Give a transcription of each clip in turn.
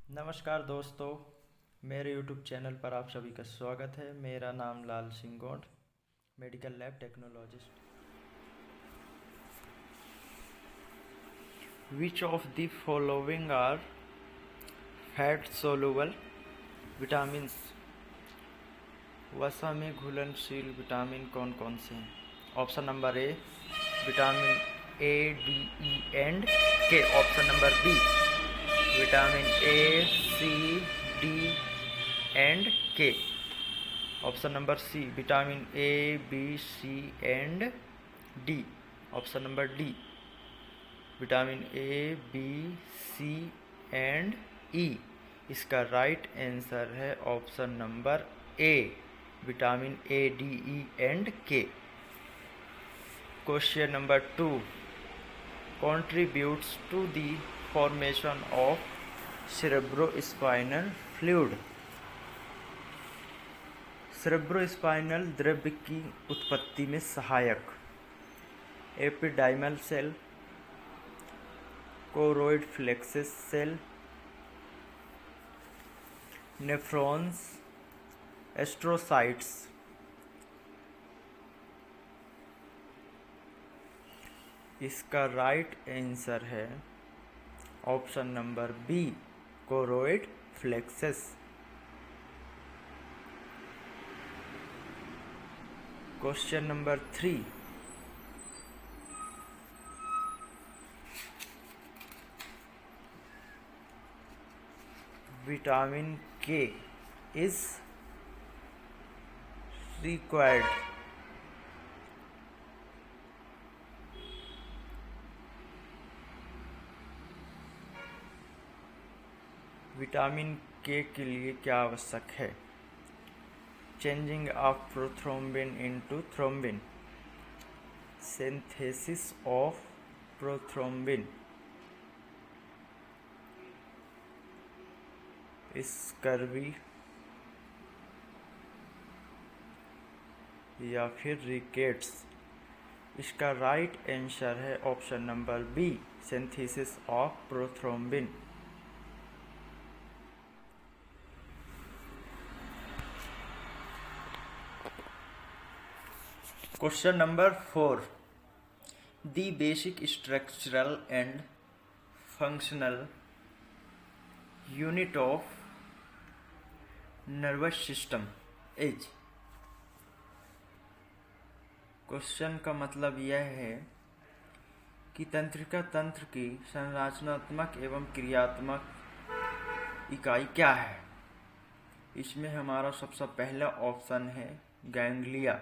नमस्कार दोस्तों, मेरे YouTube चैनल पर आप सभी का स्वागत है। मेरा नाम Lal Singh Gond, medical lab technologist. Which of the following are fat soluble vitamins? वसा में घुलनशील विटामिन कौन कौन से हैं? Option number A vitamin A, D, E and K. Option number B vitamin A, C, D and K. Option number C vitamin A, B, C and D. Option number D vitamin A, B, C and E. इसका right answer है option number A vitamin A, D, E and K. Question number 2 contributes to the formation of cerebrospinal fluid। Cerebrospinal द्रव्य की उत्पत्ति में सहायक ependymal cell, choroid plexus cell, nephrons, astrocytes. इसका right answer है option number B choroid plexus. Question number 3 vitamin K is required. Vitamin के लिए क्या आवश्यक है? Changing of prothrombin into thrombin, synthesis of prothrombin, scurvy या फिर रिकेट्स। इसका राइट आंसर है option number B synthesis of prothrombin. Question number 4 the basic structural and functional unit of nervous system is. Question का मतलब यह है कि तंत्रिका तंत्र की संरचनात्मक एवं क्रियात्मक इकाई क्या है? इसमें हमारा सबसे पहला ऑप्शन है गैंग्लिया।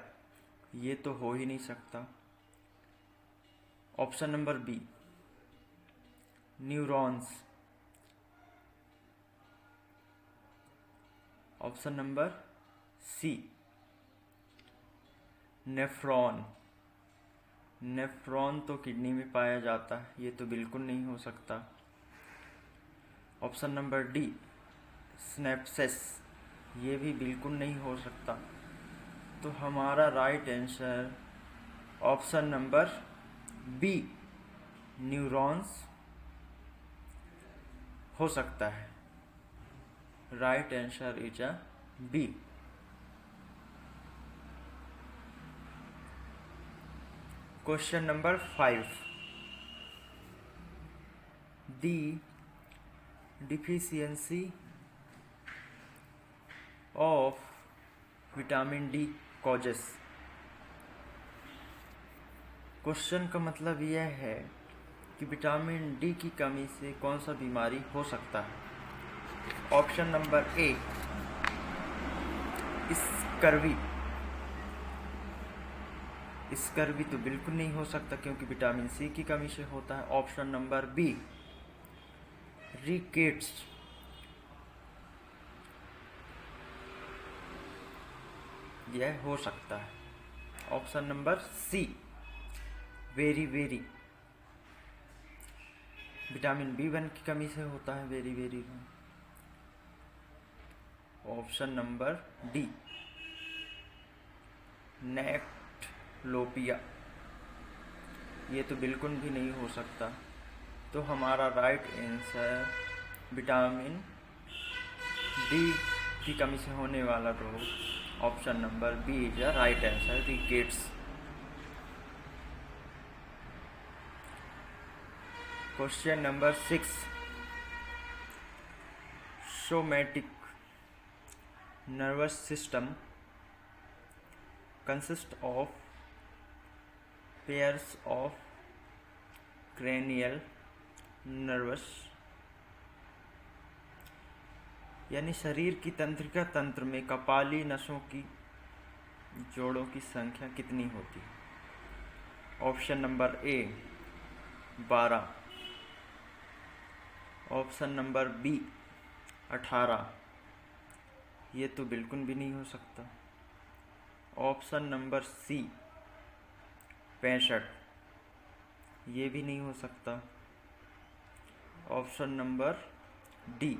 ये तो हो ही नहीं सकता। Option number B neurons. Option number C nephron. Nephron तो किडनी में पाया जाता है, ये तो बिल्कुल नहीं हो सकता। ऑप्शन नंबर डी स्नेप्सिस, ये भी बिल्कुल नहीं हो सकता। तो हमारा right answer option number B neurons हो सकता है। Right answer is a B. Question number 5 the deficiency of vitamin D causes. Question का मतलब यह है कि विटामिन डी की कमी से कौन सा बीमारी हो सकता है? ऑप्शन नंबर ए स्कर्वी। स्कर्वी तो बिल्कुल नहीं हो सकता क्योंकि विटामिन सी की कमी से होता है। Option number B rickets. यह हो सकता है। ऑप्शन नंबर सी वेरी वेरी। विटामिन बी1 की कमी से होता है वेरी वेरी। ऑप्शन नंबर डी नेक्टलोपिया, ये तो बिल्कुल भी नहीं हो सकता। तो हमारा राइट आंसर विटामिन डी की कमी से होने वाला रोग option number B is the right answer, rickets. Question number 6, somatic nervous system consists of pairs of cranial nervous, यानी शरीर की तंत्रिका तंत्र में कपाली नसों की जोड़ों की संख्या कितनी होती है? Option number A 12, option number B 18, ये तो बिल्कुल भी नहीं हो सकता। ऑप्शन नंबर सी 65, ये भी नहीं हो सकता। ऑप्शन नंबर डी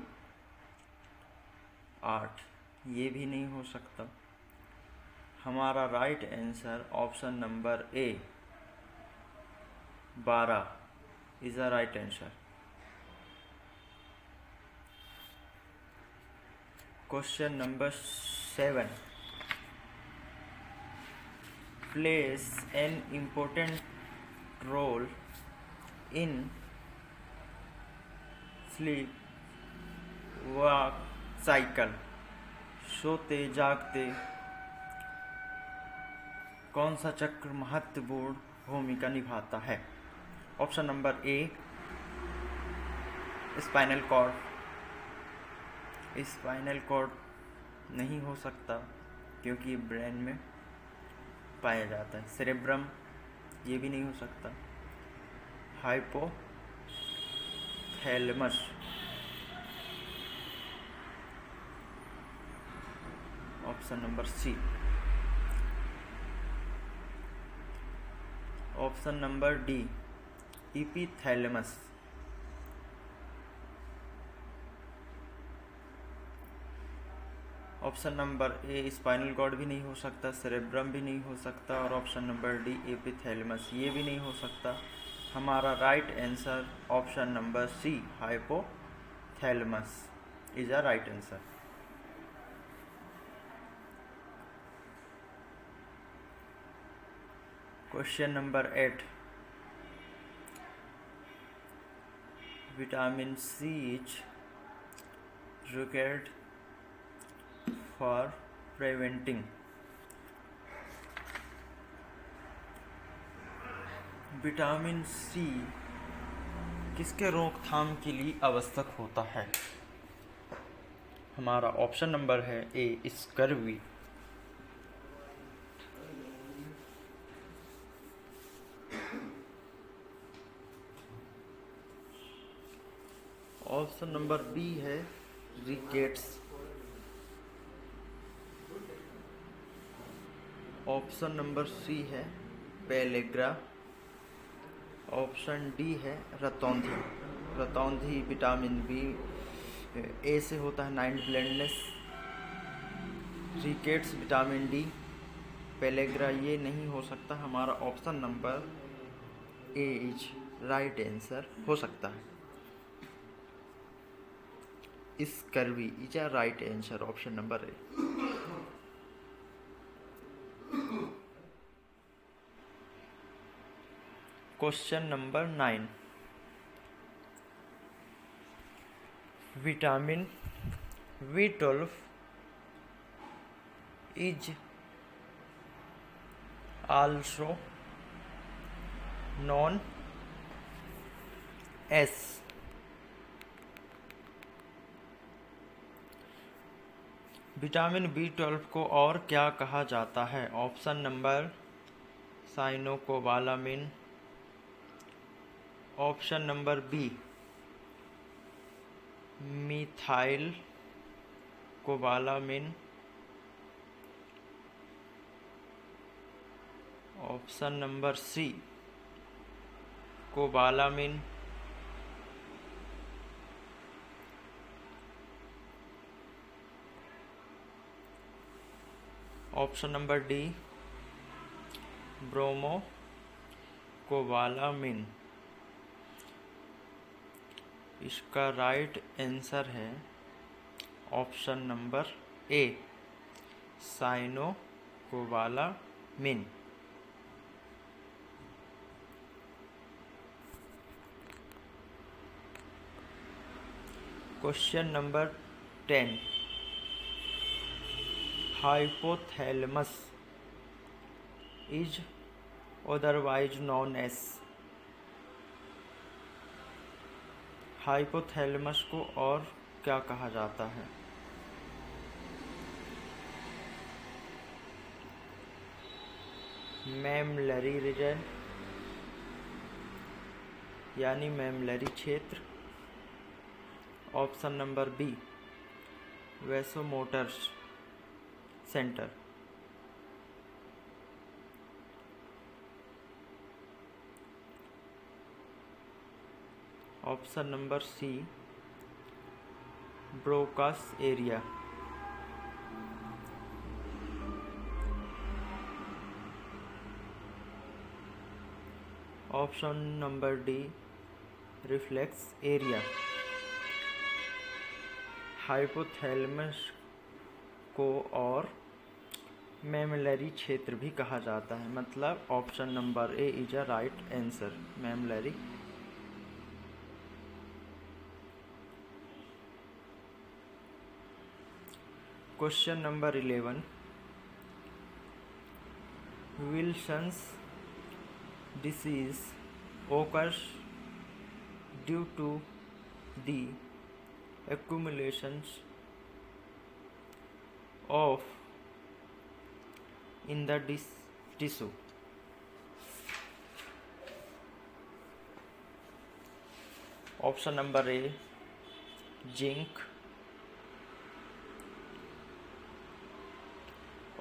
8, ये भी नहीं हो सकता। हमारा right answer option number A 12 is the right answer. Question number 7, plays an important role in sleep walk cycle, सोते जागते कौन सा चक्र महत्वपूर्ण भूमिका निभाता है? Option number A spinal cord, spinal cord नहीं हो सकता क्योंकि ये ब्रेन में पाया जाता है। सेरेब्रम, ये भी नहीं हो सकता। Hypothalamus, option number C. Option number D epithalamus. Option number A spinal cord भी नहीं हो सकता, सेरेब्रम भी नहीं हो सकता, और ऑप्शन नंबर डी एपिथैलेमस ये भी नहीं हो सकता। हमारा right answer option number C hypothalamus is a right answer. Question number 8, vitamin C is required for preventing vitamin C किसके रोकथाम के लिए आवश्यक होता है? हमारा ऑप्शन नंबर है ए स्कर्वी, ऑप्शन नंबर बी है रिकेट्स, ऑप्शन नंबर सी है पेलेग्रा, ऑप्शन डी है रतौंधी। रतौंधी विटामिन बी ए से होता है, night blindness. Rickets vitamin D, pellagra ये नहीं हो सकता। हमारा option number A is right answer हो सकता है। Scurvy is a right answer, option number A. Question number 9, vitamin B12 is also known as vitamin B12 को और क्या कहा जाता है? Option number cyanocobalamin, option number B methyl cobalamin, option number C cobalamin, option number D bromo cobalamin. इसका right answer है option number A cyanocobalamin. Question number 10, hypothalamus is otherwise known as. Hypothalamus को और क्या कहा जाता है? मैमलरी reason यानी mammillary क्षेत्र। Option number B vasomotor centre. Option number C Broca's area. Option number D reflex area. Hypothalamus को और मैमलरी क्षेत्र भी कहा जाता है, मतलब option number A is a right answer, mammillary. Question number 11, Wilson's disease occurs due to the accumulations of in the tissue। Option number A zinc.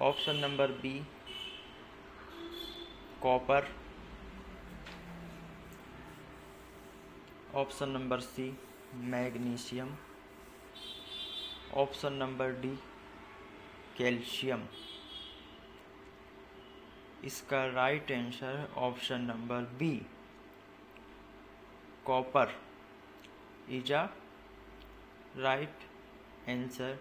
Option number B copper. Option number C magnesium. Option number D calcium. इसका right answer option number B copper is a right answer.